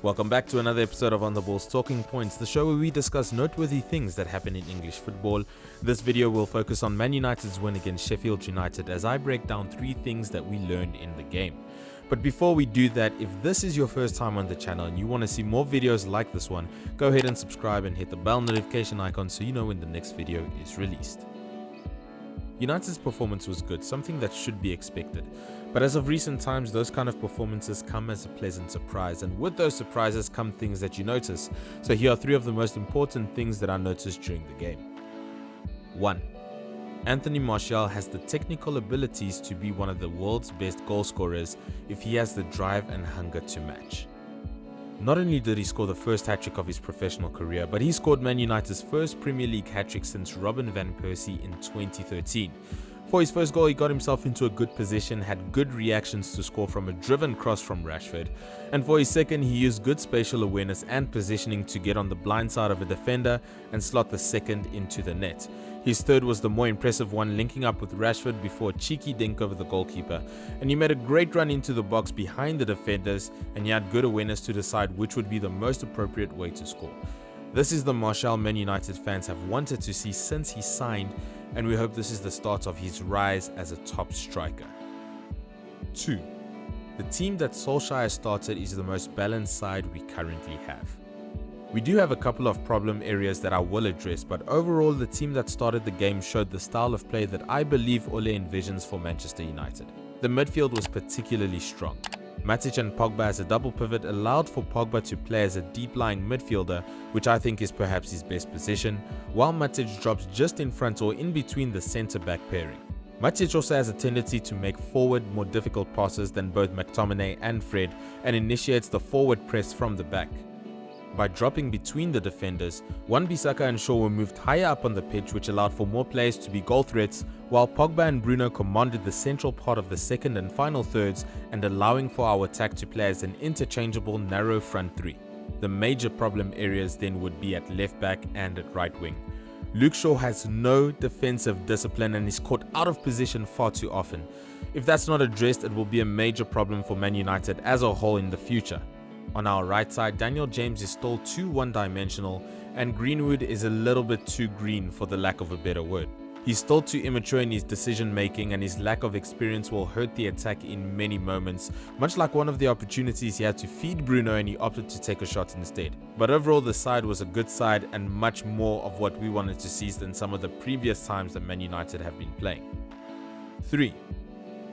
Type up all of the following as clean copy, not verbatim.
Welcome back to another episode of On The Ball's Talking Points, the show where we discuss noteworthy things that happen in English football. This video will focus on Man United's win against Sheffield United as I break down 3 things that we learned in the game. But before we do that, if this is your first time on the channel and you want to see more videos like this one, go ahead and subscribe and hit the bell notification icon so you know when the next video is released. United's performance was good, something that should be expected. But as of recent times, those kind of performances come as a pleasant surprise, and with those surprises come things that you notice. So here are 3 of the most important things that I noticed during the game. 1. Anthony Martial has the technical abilities to be one of the world's best goal scorers if he has the drive and hunger to match. Not only did he score the first hat-trick of his professional career, but he scored Man United's first Premier League hat-trick since Robin van Persie in 2013. For his first goal, he got himself into a good position, had good reactions to score from a driven cross from Rashford, and for his second, he used good spatial awareness and positioning to get on the blind side of a defender and slot the second into the net. His third was the more impressive one, linking up with Rashford before a cheeky dink over the goalkeeper, and he made a great run into the box behind the defenders, and he had good awareness to decide which would be the most appropriate way to score. This is the Martial Man United fans have wanted to see since he signed, and we hope this is the start of his rise as a top striker. 2. The team that Solskjaer started is the most balanced side we currently have. We do have a couple of problem areas that I will address, but overall the team that started the game showed the style of play that I believe Ole envisions for Manchester United. The midfield was particularly strong. Matic and Pogba as a double pivot allowed for Pogba to play as a deep-lying midfielder, which I think is perhaps his best position, while Matic drops just in front or in between the centre-back pairing. Matic also has a tendency to make forward more difficult passes than both McTominay and Fred and initiates the forward press from the back. By dropping between the defenders, Wan-Bissaka and Shaw were moved higher up on the pitch, which allowed for more players to be goal threats, while Pogba and Bruno commanded the central part of the second and final thirds and allowing for our attack to play as an interchangeable narrow front 3. The major problem areas then would be at left back and at right wing. Luke Shaw has no defensive discipline and is caught out of position far too often. If that's not addressed, it will be a major problem for Man United as a whole in the future. On our right side, Daniel James is still too one-dimensional, and Greenwood is a little bit too green for the lack of a better word. He's still too immature in his decision making, and his lack of experience will hurt the attack in many moments, much like one of the opportunities he had to feed Bruno and he opted to take a shot instead. But overall the side was a good side and much more of what we wanted to see than some of the previous times that Man United have been playing. 3.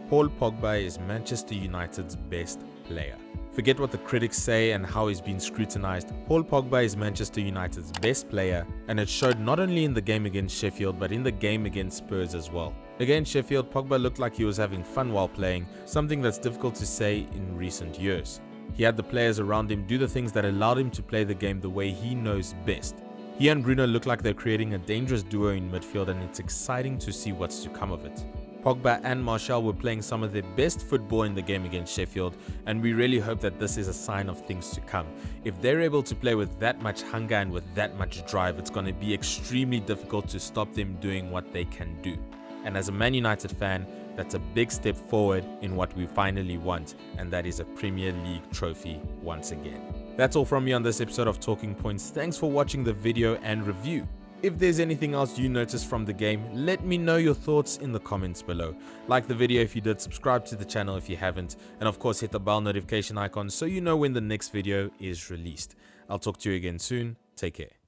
Paul Pogba is Manchester United's best player. Forget what the critics say and how he's been scrutinized. Paul Pogba is Manchester United's best player, and it showed not only in the game against Sheffield but in the game against Spurs as well. Against Sheffield, Pogba looked like he was having fun while playing, something that's difficult to say in recent years. He had the players around him do the things that allowed him to play the game the way he knows best. He and Bruno look like they're creating a dangerous duo in midfield, and it's exciting to see what's to come of it. Pogba and Martial were playing some of their best football in the game against Sheffield, and we really hope that this is a sign of things to come. If they're able to play with that much hunger and with that much drive, it's going to be extremely difficult to stop them doing what they can do. And as a Man United fan, that's a big step forward in what we finally want, and that is a Premier League trophy once again. That's all from me on this episode of Talking Points. Thanks for watching the video and review. If there's anything else you noticed from the game, let me know your thoughts in the comments below. Like the video if you did, subscribe to the channel if you haven't, and of course hit the bell notification icon so you know when the next video is released. I'll talk to you again soon. Take care.